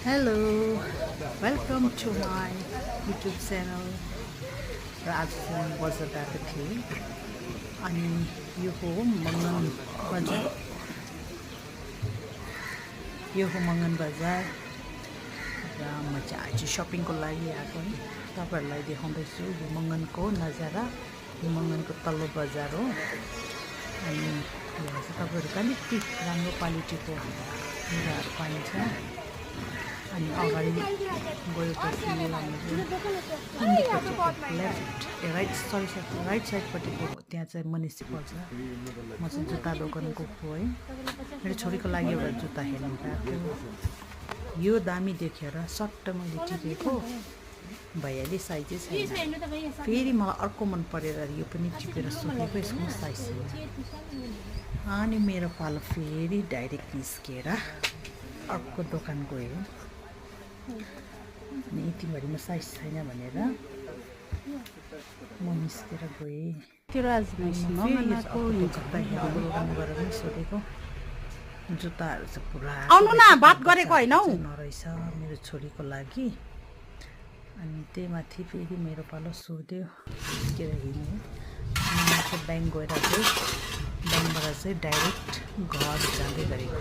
Hello, welcome to my YouTube channel. र आज चाहिँ म बजार गएको थिएँ अनि यो हो मङ्गन बजार। र म चाहिँ आज सपिङको लागि आएको है। तपाईहरुलाई देखाउँदैछु यो मङ्गनको नजारा। यो मङ्गनको तल्लो बजार हो अनि यहाँ चाहिँ तपाईहरु कति राम्रो क्वालिटीको लुगाहरु पाइन्छ। अनि अगाडि गएपछि राइट साइडपट्टिको त्यहाँ चाहिँ म्युनिसिपल छ। म चाहिँ जुत्ता दोकानको हो है। मेरो छोरीको लागि एउटा जुत्ता हेर्नु गएको। यो दामी देखेर सट्ट मैले टिपेको। भैयाले साइजै छैन। फेरि मलाई अर्को मन परेर यो पनि टिपेर सोधेको यसको साइज छैन। अनि मेरो पालो फेरि डाइरेक्ट निस्केर अर्को दोकान गयो। अनि यतिभरिमा साइज छैन भनेर म निस्केर गएँ। त्यो राजनाको यो जुत्ता हेरेर गएर पनि सोधेको। जुत्ताहरू चाहिँ पुरा आउनु न बात गरेको हैन हौ नरहेछ मेरो छोरीको लागि। अनि त्यही माथि फेरि मेरो पालो सोध्यो निस्केर हिँड्यो। अनि म चाहिँ ब्याङ्क गएर चाहिँ ब्याङ्कबाट चाहिँ डाइरेक्ट घर जाँदै गरेको।